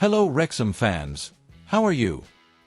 Hello Wrexham fans. How are you?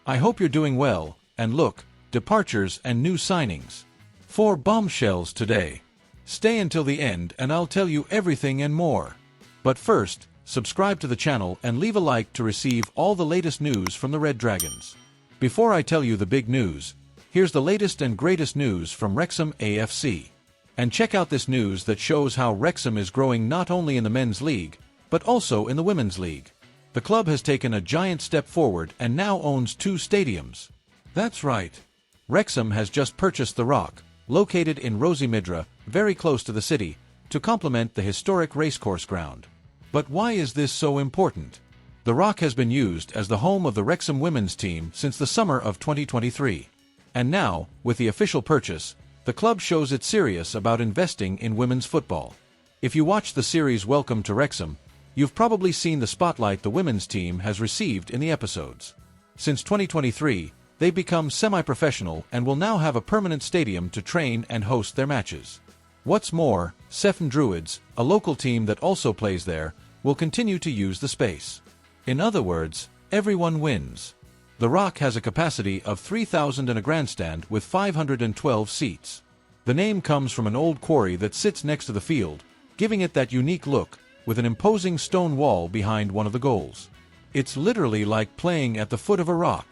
I hope you're doing well, and look, departures and new signings. 4 bombshells today. Stay until the end and I'll tell you everything and more. But first, subscribe to the channel and leave a like to receive all the latest news from the Red Dragons. Before I tell you the big news, here's the latest and greatest news from Wrexham AFC. And check out this news that shows how Wrexham is growing not only in the men's league, but also in the women's league. The club has taken a giant step forward and now owns 2 stadiums. That's right. Wrexham has just purchased The Rock, located in Rosimidra, very close to the city, to complement the historic racecourse ground. But why is this so important? The Rock has been used as the home of the Wrexham women's team since the summer of 2023. And now, with the official purchase, the club shows it's serious about investing in women's football. If you watch the series Welcome to Wrexham, you've probably seen the spotlight the women's team has received in the episodes. Since 2023, they've become semi-professional and will now have a permanent stadium to train and host their matches. What's more, Sefton Druids, a local team that also plays there, will continue to use the space. In other words, everyone wins. The Rock has a capacity of 3,000 and a grandstand with 512 seats. The name comes from an old quarry that sits next to the field, giving it that unique look, with an imposing stone wall behind one of the goals. It's literally like playing at the foot of a rock.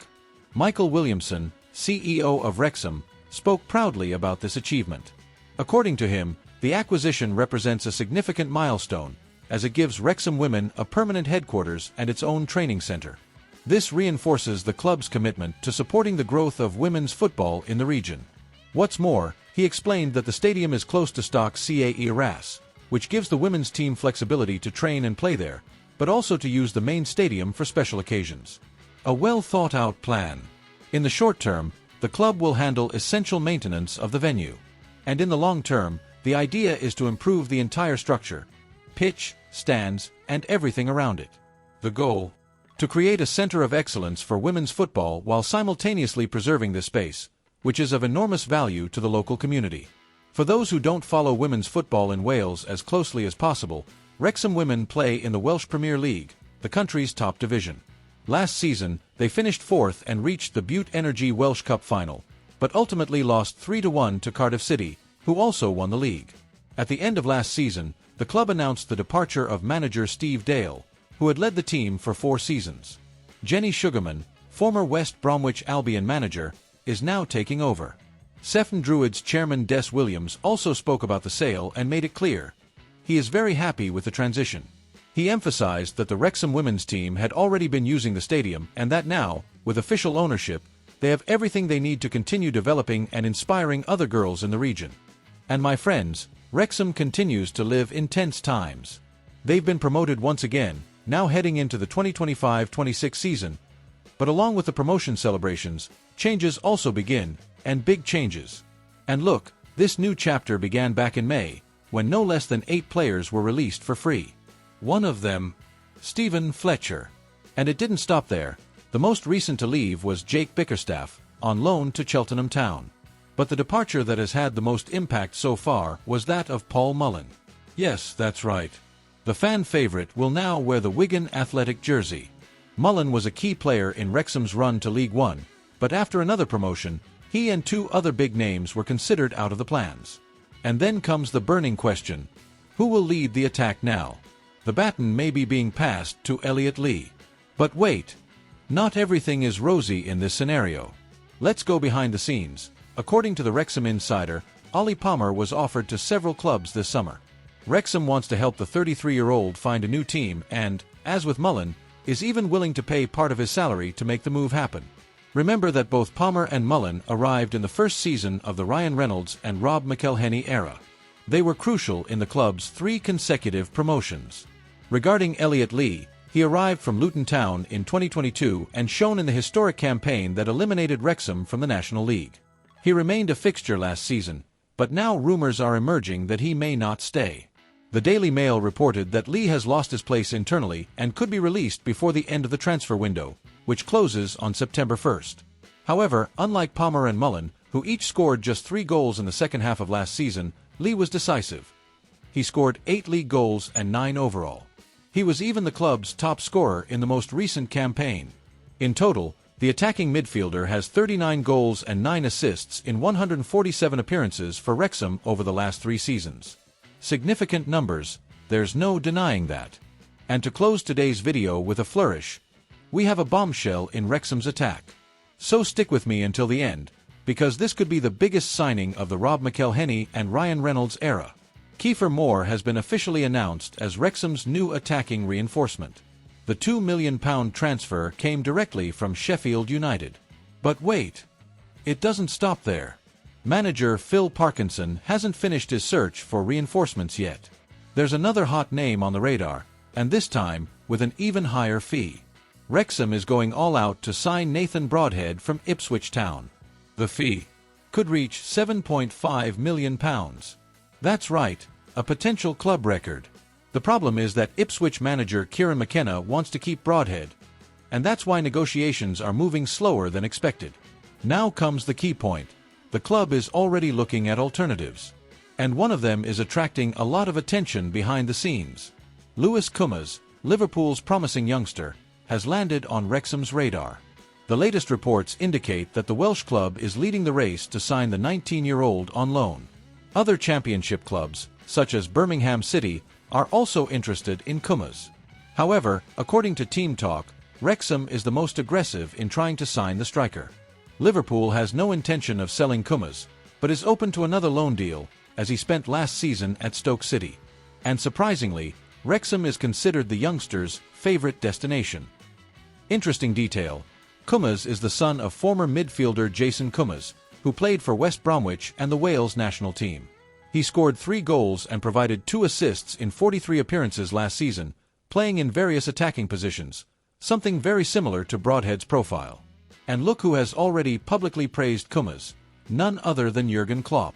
Michael Williamson, CEO of Wrexham, spoke proudly about this achievement. According to him, the acquisition represents a significant milestone, as it gives Wrexham women a permanent headquarters and its own training centre. This reinforces the club's commitment to supporting the growth of women's football in the region. What's more, he explained that the stadium is close to Stoke CAE RAS, which gives the women's team flexibility to train and play there, but also to use the main stadium for special occasions. A well-thought-out plan. In the short term, the club will handle essential maintenance of the venue. And in the long term, the idea is to improve the entire structure, pitch, stands, and everything around it. The goal? To create a center of excellence for women's football while simultaneously preserving this space, which is of enormous value to the local community. For those who don't follow women's football in Wales as closely as possible, Wrexham women play in the Welsh Premier League, the country's top division. Last season, they finished 4th and reached the Bute Energy Welsh Cup final, but ultimately lost 3-1 to Cardiff City, who also won the league. At the end of last season, the club announced the departure of manager Steve Dale, who had led the team for 4 seasons. Jenny Sugarman, former West Bromwich Albion manager, is now taking over. Sefton Druids chairman Des Williams also spoke about the sale and made it clear. He is very happy with the transition. He emphasized that the Wrexham women's team had already been using the stadium and that now, with official ownership, they have everything they need to continue developing and inspiring other girls in the region. And my friends, Wrexham continues to live intense times. They've been promoted once again, now heading into the 2025-26 season. But along with the promotion celebrations, changes also begin, and big changes. And look, this new chapter began back in May, when no less than 8 players were released for free. One of them, Stephen Fletcher. And it didn't stop there. The most recent to leave was Jake Bickerstaff, on loan to Cheltenham Town. But the departure that has had the most impact so far was that of Paul Mullen. Yes, that's right. The fan favourite will now wear the Wigan Athletic jersey. Mullen was a key player in Wrexham's run to League One, but after another promotion, he and 2 other big names were considered out of the plans. And then comes the burning question: who will lead the attack now? The baton may be being passed to Elliot Lee. But wait! Not everything is rosy in this scenario. Let's go behind the scenes. According to the Wrexham Insider, Ollie Palmer was offered to several clubs this summer. Wrexham wants to help the 33-year-old find a new team and, as with Mullen, is even willing to pay part of his salary to make the move happen. Remember that both Palmer and Mullen arrived in the first season of the Ryan Reynolds and Rob McElhenney era. They were crucial in the club's 3 consecutive promotions. Regarding Elliot Lee, he arrived from Luton Town in 2022 and shone in the historic campaign that eliminated Wrexham from the National League. He remained a fixture last season, but now rumours are emerging that he may not stay. The Daily Mail reported that Lee has lost his place internally and could be released before the end of the transfer window, which closes on September 1st. However, unlike Palmer and Mullen, who each scored just 3 goals in the second half of last season, Lee was decisive. He scored 8 league goals and 9 overall. He was even the club's top scorer in the most recent campaign. In total, the attacking midfielder has 39 goals and 9 assists in 147 appearances for Wrexham over the last 3 seasons. Significant numbers, there's no denying that. And to close today's video with a flourish, we have a bombshell in Wrexham's attack. So stick with me until the end, because this could be the biggest signing of the Rob McElhenney and Ryan Reynolds era. Kiefer Moore has been officially announced as Wrexham's new attacking reinforcement. The £2 million transfer came directly from Sheffield United. But wait, it doesn't stop there. Manager Phil Parkinson hasn't finished his search for reinforcements yet. There's another hot name on the radar, and this time with an even higher fee. Wrexham is going all out to sign Nathan Broadhead from Ipswich Town. The fee could reach £7.5 million. That's right, a potential club record. The problem is that Ipswich manager Kieran McKenna wants to keep Broadhead, and that's why negotiations are moving slower than expected. Now comes the key point. The club is already looking at alternatives, and one of them is attracting a lot of attention behind the scenes. Lewis Kumas, Liverpool's promising youngster, has landed on Wrexham's radar. The latest reports indicate that the Welsh club is leading the race to sign the 19-year-old on loan. Other championship clubs, such as Birmingham City, are also interested in Kumas. However, according to Team Talk, Wrexham is the most aggressive in trying to sign the striker. Liverpool has no intention of selling Kumas, but is open to another loan deal, as he spent last season at Stoke City. And surprisingly, Wrexham is considered the youngster's favorite destination. Interesting detail, Kumas is the son of former midfielder Jason Kumas, who played for West Bromwich and the Wales national team. He scored 3 goals and provided 2 assists in 43 appearances last season, playing in various attacking positions, something very similar to Broadhead's profile. And look who has already publicly praised Kumas, none other than Jurgen Klopp.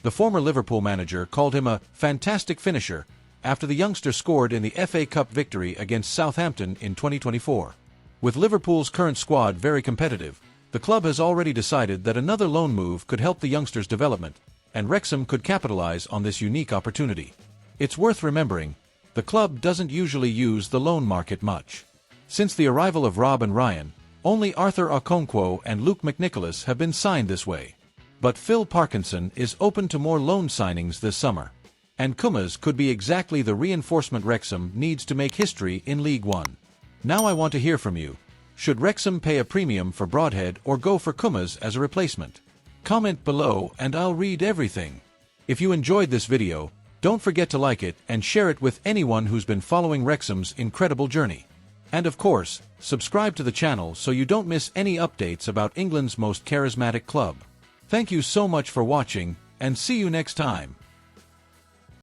The former Liverpool manager called him a fantastic finisher after the youngster scored in the FA Cup victory against Southampton in 2024. With Liverpool's current squad very competitive, the club has already decided that another loan move could help the youngster's development, and Wrexham could capitalize on this unique opportunity. It's worth remembering, the club doesn't usually use the loan market much. Since the arrival of Rob and Ryan, only Arthur Okonkwo and Luke McNicholas have been signed this way. But Phil Parkinson is open to more loan signings this summer. And Kumas could be exactly the reinforcement Wrexham needs to make history in League One. Now I want to hear from you. Should Wrexham pay a premium for Broadhead or go for Kumas as a replacement? Comment below and I'll read everything. If you enjoyed this video, don't forget to like it and share it with anyone who's been following Wrexham's incredible journey. And of course, subscribe to the channel so you don't miss any updates about England's most charismatic club. Thank you so much for watching, and see you next time.